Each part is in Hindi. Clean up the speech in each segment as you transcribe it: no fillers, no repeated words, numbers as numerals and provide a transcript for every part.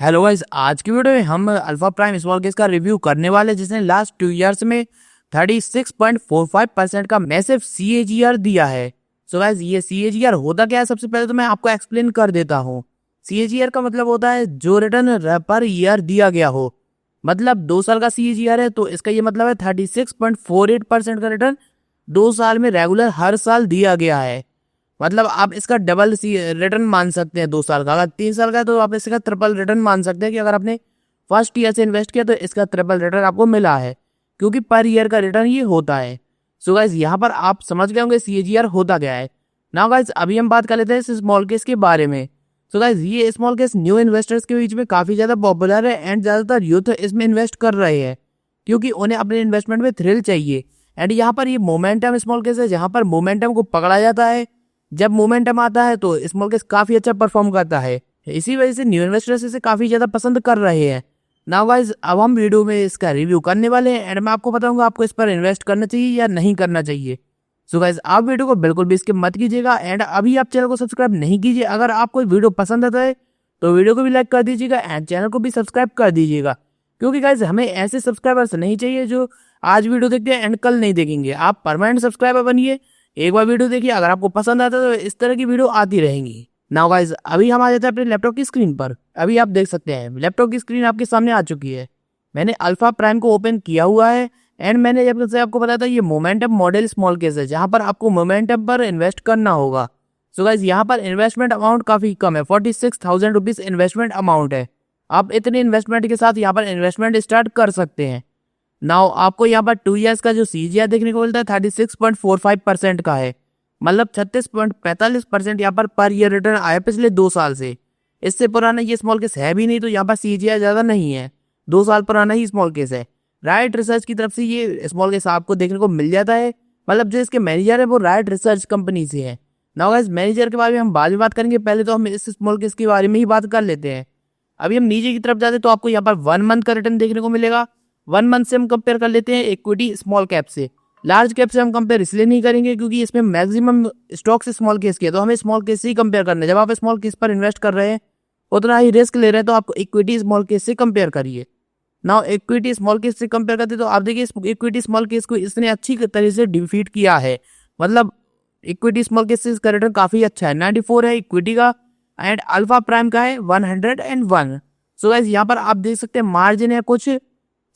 हेलो गाइस, आज की वीडियो में हम अल्फा प्राइम स्मॉल केस का रिव्यू करने वाले हैं, जिसने लास्ट 2 इयर्स में 36.45% का मैसिव CAGR दिया है। सो गाइस, ये CAGR होता क्या है? सबसे पहले तो मैं आपको एक्सप्लेन कर देता हूँ। CAGR का मतलब होता है जो रिटर्न पर ईयर दिया गया हो। मतलब 2 साल का CAGR है तो इसका ये मतलब है 36.48% का रिटर्न 2 साल में रेगुलर हर साल दिया गया है। मतलब आप इसका डबल सी रिटर्न मान सकते हैं 2 साल का। अगर 3 साल का है तो आप इसका ट्रिपल रिटर्न मान सकते हैं कि अगर आपने फर्स्ट ईयर से इन्वेस्ट किया तो इसका ट्रिपल रिटर्न आपको मिला है, क्योंकि पर ईयर का रिटर्न ये होता है। सो गाइस, यहाँ पर आप समझ गए होंगे CAGR होता क्या है। नाउ गाइस, अभी हम बात कर लेते हैं इस स्मॉल केस के बारे में। सो गाइस, ये स्मॉल केस न्यू इन्वेस्टर्स के बीच में काफ़ी ज़्यादा पॉपुलर है एंड ज़्यादातर यूथ इसमें इन्वेस्ट कर रहे हैं, क्योंकि उन्हें अपने इन्वेस्टमेंट में थ्रिल चाहिए। एंड यहाँ पर ये मोमेंटम स्मॉल केस है, जहाँ पर मोमेंटम को पकड़ा जाता है। जब मोमेंटम आता है तो स्मॉल केस काफी अच्छा परफॉर्म करता है, इसी वजह से न्यू इन्वेस्टर्स इसे काफी ज्यादा पसंद कर रहे हैं। नाउ गाइस, अब हम वीडियो में इसका रिव्यू करने वाले हैं एंड मैं आपको बताऊंगा आपको इस पर इन्वेस्ट करना चाहिए या नहीं करना चाहिए। सो गाइस, आप वीडियो को बिल्कुल भी स्किप मत कीजिएगा एंड अभी आप चैनल को सब्सक्राइब नहीं कीजिए। अगर आपको वीडियो पसंद आता है तो वीडियो को भी लाइक कर दीजिएगा एंड चैनल को भी सब्सक्राइब कर दीजिएगा, क्योंकि गाइस हमें ऐसे सब्सक्राइबर्स नहीं चाहिए जो आज वीडियो देखते हैं एंड कल नहीं देखेंगे। आप परमानेंट सब्सक्राइबर बनिए, एक बार वीडियो देखिए, अगर आपको पसंद आता है तो इस तरह की वीडियो आती रहेंगी। नाउ गाइस, अभी हम आ जाते हैं अपने लैपटॉप की स्क्रीन पर। अभी आप देख सकते हैं लैपटॉप की स्क्रीन आपके सामने आ चुकी है। मैंने अल्फा प्राइम को ओपन किया हुआ है एंड मैंने जब से आपको बताया था ये मोमेंटम मॉडल स्मॉल केस है, जहां पर आपको मोमेंटम पर इन्वेस्ट करना होगा। सो गाइस, यहाँ पर इन्वेस्टमेंट अमाउंट काफी कम है, 46,000 रुपीज इन्वेस्टमेंट अमाउंट है। आप इतने इन्वेस्टमेंट के साथ यहाँ पर इन्वेस्टमेंट स्टार्ट कर सकते हैं। नाउ आपको यहाँ पर 2 इयर्स का जो CAGR देखने को मिलता है 36.45% का है। मतलब 36.45% यहाँ पर ईयर रिटर्न आया पिछले 2 साल से। इससे पुराना ये स्मॉल केस है भी नहीं, तो यहाँ पर CAGR ज्यादा नहीं है। 2 साल पुराना ही स्मॉल केस है। राइट रिसर्च की तरफ से ये स्मॉल केस आपको देखने को मिल जाता है। मतलब जो इसके मैनेजर है वो राइट रिसर्च कंपनी से है। नाउ गाइस, मैनेजर के बारे में हम बाद में बात करेंगे, पहले तो हम इस स्मॉल केस के बारे में ही बात कर लेते हैं। अभी हम नीचे की तरफ जाते हैं तो आपको यहाँ पर 1 मंथ का रिटर्न देखने को मिलेगा। 1 मंथ से हम कंपेयर कर लेते हैं इक्विटी स्मॉल कैप से। लार्ज कैप से हम कंपेयर इसलिए नहीं करेंगे क्योंकि इसमें मैक्सिमम स्टॉक्स स्मॉल केस के, तो हमें स्मॉल केस से ही कंपेयर करना है। जब आप स्मॉल केस पर इन्वेस्ट कर रहे हैं, उतना ही रिस्क ले रहे हैं, तो आपको इक्विटी स्मॉल केस से कंपेयर करिए। नाउ इक्विटी स्मॉल केस से कंपेयर करते तो आप देखिए इक्विटी स्मॉल केस को इसने अच्छी तरह से डिफीट किया है। मतलब इक्विटी स्मॉल केस से इसका रिटर्न काफी अच्छा है, 94 है इक्विटी का एंड अल्फा प्राइम का है 101। सो गाइस, यहाँ पर आप देख सकते हैं मार्जिन है कुछ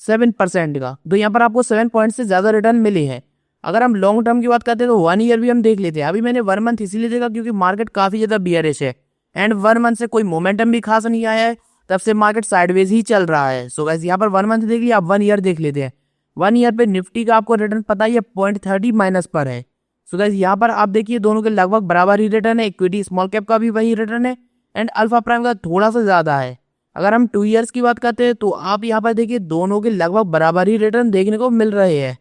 7% का, तो यहाँ पर आपको 7 पॉइंट से ज्यादा रिटर्न मिले हैं। अगर हम लॉन्ग टर्म की बात करते हैं तो 1 ईयर भी हम देख लेते हैं। अभी मैंने 1 मंथ इसीलिए देखा क्योंकि मार्केट काफी ज्यादा बियरिश है एंड 1 मंथ से कोई मोमेंटम भी खास नहीं आया है, तब से मार्केट साइडवेज ही चल रहा है। सो गाइस, यहाँ पर 1 मंथ देख लिया, आप 1 ईयर देख लेते हैं। 1 ईयर पे निफ्टी का आपको रिटर्न पता ही है 0.30 माइनस पर है। सो गाइस, यहाँ पर आप देखिए दोनों के लगभग बराबर ही रिटर्न है। इक्विटी स्मॉल कैप का भी वही रिटर्न है एंड अल्फा प्राइम का थोड़ा सा ज्यादा है। अगर हम 2 इयर्स की बात करते हैं तो आप यहाँ पर देखिए दोनों के लगभग बराबर ही रिटर्न देखने को मिल रहे हैं।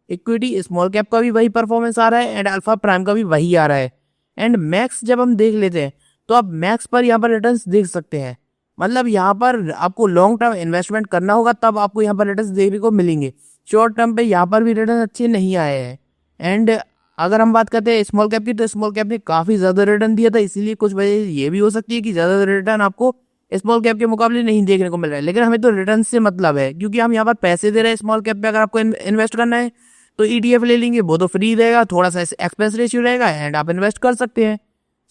इक्विटी स्मॉल कैप का भी वही परफॉर्मेंस आ रहा है एंड अल्फा प्राइम का भी वही आ रहा है। एंड मैक्स जब हम देख लेते हैं तो आप मैक्स पर यहाँ पर रिटर्न्स देख सकते हैं। मतलब यहाँ पर आपको लॉन्ग टर्म इन्वेस्टमेंट करना होगा तब आपको यहाँ पर रिटर्न्स देखने को मिलेंगे। शॉर्ट टर्म पे यहाँ पर भी रिटर्न अच्छे नहीं आए हैं। एंड अगर हम बात करते हैं स्मॉल कैप की, तो स्मॉल कैप ने काफी ज्यादा रिटर्न दिया था, इसीलिए कुछ वजह ये भी हो सकती है कि ज्यादा रिटर्न आपको स्मॉल कैप के मुकाबले नहीं देखने को मिल रहा है। लेकिन हमें तो रिटर्न से मतलब है, क्योंकि हम यहाँ पर पैसे दे रहे हैं स्मॉल कैप पे। अगर आपको इन्वेस्ट करना है तो ETF ले लेंगे, वो तो फ्री रहेगा, थोड़ा सा एक्सपेंस रेशियो रहेगा एंड आप इन्वेस्ट कर सकते हैं।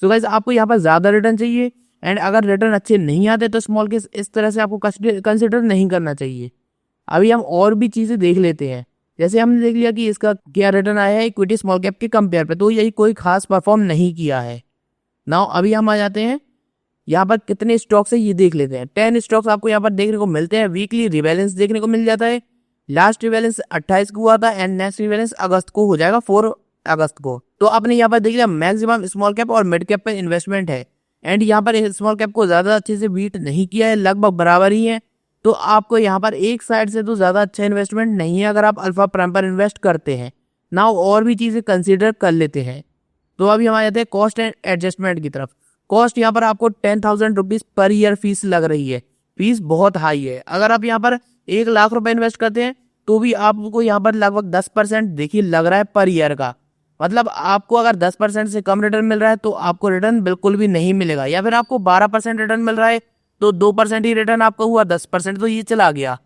सो गाइस, आपको यहाँ पर ज्यादा रिटर्न चाहिए एंड अगर रिटर्न अच्छे नहीं आते तो स्मॉल केस इस तरह से आपको कंसिडर नहीं करना चाहिए। अभी हम और भी चीजें देख लेते हैं। जैसे हमने देख लिया कि इसका क्या रिटर्न आया है इक्विटी स्मॉल कैप के कंपेयर पे, तो यही कोई खास परफॉर्म नहीं किया है। नाउ अभी हम आ जाते हैं यहाँ पर कितने स्टॉक्स है ये देख लेते हैं। 10 स्टॉक्स आपको यहाँ पर देखने को मिलते हैं। वीकली रिवैलेंस देखने को मिल जाता है। लास्ट रिवैलेंस 28 को हुआ था एंड नेक्स्ट रिवैलेंस अगस्त को हो जाएगा, 4 अगस्त को। तो आपने यहाँ पर देख लिया मैक्सिमम स्मॉल कैप और मिड कैप पे इन्वेस्टमेंट है एंड यहाँ पर स्मॉल कैप को ज्यादा अच्छे से बीट नहीं किया है, लगभग बराबर ही है। तो आपको यहाँ पर एक साइड से तो ज्यादा अच्छा इन्वेस्टमेंट नहीं है अगर आप अल्फा प्राइम पर इन्वेस्ट करते हैं। नाउ और भी चीजें कंसीडर कर लेते हैं। तो अभी हम आ जाते हैं कॉस्ट एंड एडजस्टमेंट की तरफ। कॉस्ट यहाँ पर आपको 10,000 रुपीज पर ईयर फीस लग रही है। फीस बहुत हाई है। अगर आप यहाँ पर 1 लाख रुपए इन्वेस्ट करते हैं तो भी आपको यहाँ पर लगभग 10% देखिए लग रहा है पर ईयर का। मतलब आपको अगर 10% से कम रिटर्न मिल रहा है तो आपको रिटर्न बिल्कुल भी नहीं मिलेगा, या फिर आपको 12% रिटर्न मिल रहा है तो 2% ही रिटर्न आपका हुआ, 10% तो ये चला गया।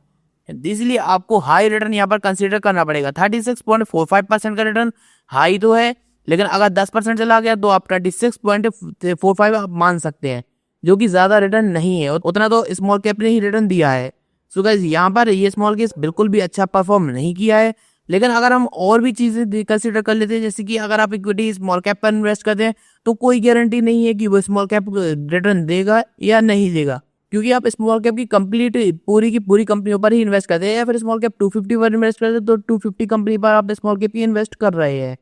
इसलिए आपको हाई रिटर्न यहाँ पर कंसीडर करना पड़ेगा। 36.45% का रिटर्न हाई तो है, लेकिन अगर 10% चला गया तो आप 26.45 आप मान सकते हैं, जो कि ज़्यादा रिटर्न नहीं है। उतना तो स्मॉल कैप ने ही रिटर्न दिया है। सो गाइस यहाँ पर ये स्मॉल कैप बिल्कुल भी अच्छा परफॉर्म नहीं किया है। लेकिन अगर हम और भी चीज़ें कंसीडर कर लेते हैं, जैसे कि अगर आप इक्विटी स्मॉल कैप पर इन्वेस्ट करते हैं तो कोई गारंटी नहीं है कि वो स्मॉल कैप रिटर्न देगा या नहीं देगा, क्योंकि आप स्मॉल कैप की कंप्लीट पूरी की पूरी कंपनियों पर ही इन्वेस्ट करते हैं, या फिर स्मॉल कैप 250 पर इन्वेस्ट करते हैं तो 250 कंपनी पर आप स्मॉल कैप ही इन्वेस्ट कर रहे हैं।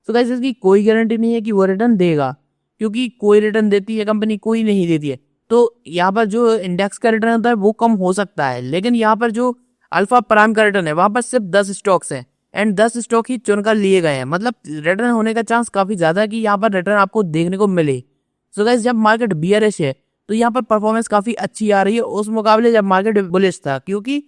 तो गाइस इसकी कोई गारंटी नहीं है कि वो रिटर्न देगा, क्योंकि कोई रिटर्न देती है कंपनी, कोई नहीं देती है। तो यहाँ पर जो इंडेक्स का रिटर्न होता है वो कम हो सकता है, लेकिन यहाँ पर जो अल्फा प्राइम का रिटर्न है वहाँ पर सिर्फ 10 स्टॉक्स हैं एंड 10 स्टॉक ही चुनकर लिए गए हैं। मतलब रिटर्न होने का चांस काफी ज्यादा है कि यहाँ पर रिटर्न आपको देखने को मिले। सो गाइस जब मार्केट बियरिश है तो यहाँ पर परफॉर्मेंस काफी अच्छी आ रही है उस मुकाबले जब मार्केट बुलिश था, क्योंकि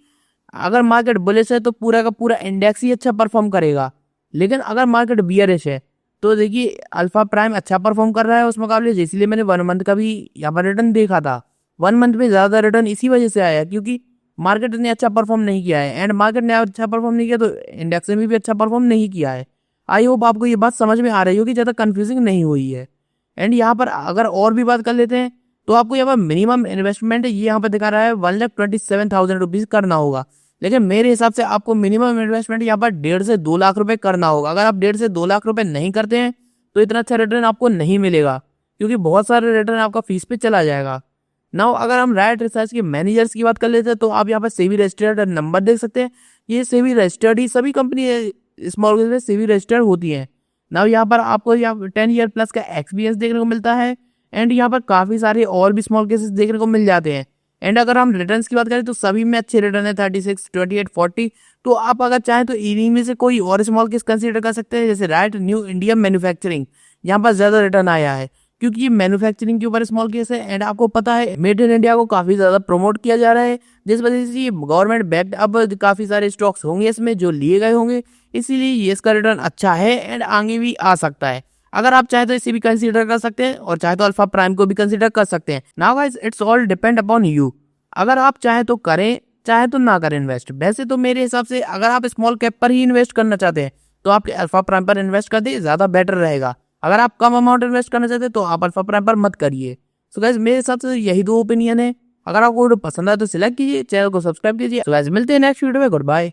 अगर मार्केट बुलिश है तो पूरा का पूरा इंडेक्स ही अच्छा परफॉर्म करेगा। लेकिन अगर मार्केट बियरिश है तो देखिए अल्फा प्राइम अच्छा परफॉर्म कर रहा है उस मुकाबले, इसलिए मैंने 1 मंथ का भी यहाँ पर रिटर्न देखा था। 1 मंथ में ज्यादा रिटर्न इसी वजह से आया क्योंकि मार्केट ने अच्छा परफॉर्म नहीं किया है, एंड मार्केट ने अच्छा परफॉर्म नहीं किया तो इंडेक्स ने भी अच्छा परफॉर्म नहीं किया है। आई होप आपको ये बात समझ में आ रही होगी, ज्यादा कंफ्यूजिंग नहीं हुई है। एंड यहाँ पर अगर और भी बात कर लेते हैं तो आपको यहाँ पर मिनिमम इन्वेस्टमेंट ये यहाँ पर दिखा रहा है 1,27,000 रुपीज करना होगा, लेकिन मेरे हिसाब से आपको मिनिमम इन्वेस्टमेंट यहाँ पर 1.5 से 2 लाख रुपए करना होगा। अगर आप 1.5 से 2 लाख रुपए नहीं करते हैं तो इतना अच्छा रिटर्न आपको नहीं मिलेगा, क्योंकि बहुत सारे रिटर्न आपका फीस पे चला जाएगा। नाउ अगर हम राइट रिसर्च के मैनेजर्स की बात कर लेते हैं तो आप यहाँ पर सेबी रजिस्टर्ड नंबर देख सकते हैं। ये सेबी रजिस्टर्ड ही सभी कंपनी स्मॉल बिजनेस में सेबी रजिस्टर्ड होती है। नाउ यहाँ पर आपको यहाँ 10 ईयर प्लस का एक्सपीरियंस देखने को मिलता है, एंड यहाँ पर काफी सारे और भी स्मॉल केसेस देखने को मिल जाते हैं। एंड अगर हम रिटर्न्स की बात करें तो सभी में अच्छे रिटर्न है 36, 28, 40। तो आप अगर चाहें तो इन्हीं में से कोई और स्मॉल केस कंसीडर कर सकते हैं, जैसे राइट न्यू इंडिया मैन्युफैक्चरिंग। यहाँ पर ज्यादा रिटर्न आया है क्योंकि ये मैन्युफैक्चरिंग के ऊपर स्मॉल केस है, एंड आपको पता है मेड इन इंडिया को काफी ज्यादा प्रमोट किया जा रहा है, जिस वजह से ये गवर्नमेंट बैक्ड अब काफी सारे स्टॉक्स होंगे इसमें जो लिए गए होंगे, इसीलिए ये इसका रिटर्न अच्छा है एंड आगे भी आ सकता है। अगर आप चाहे तो इसे भी कंसीडर कर सकते हैं और चाहे तो अल्फा प्राइम को भी कंसीडर कर सकते हैं। Now guys it's all depend upon you. अगर आप चाहे तो करें, चाहे तो ना करें इन्वेस्ट। वैसे तो मेरे हिसाब से अगर आप स्मॉल कैप पर ही इन्वेस्ट करना चाहते हैं तो आप अल्फा प्राइम पर इन्वेस्ट कर दे, ज्यादा बेटर रहेगा। अगर आप कम अमाउंट इन्वेस्ट करना चाहते हैं तो आप अल्फा प्राइम पर मत करिए। सो गाइस मेरे हिसाब से यही 2 ओपिनियन है। अगर आपको वीडियो पसंद आए तो सिलेक्ट कीजिए, चैनल को सब्सक्राइब कीजिए। सो गाइस मिलते हैं नेक्स्ट वीडियो में, गुड बाय।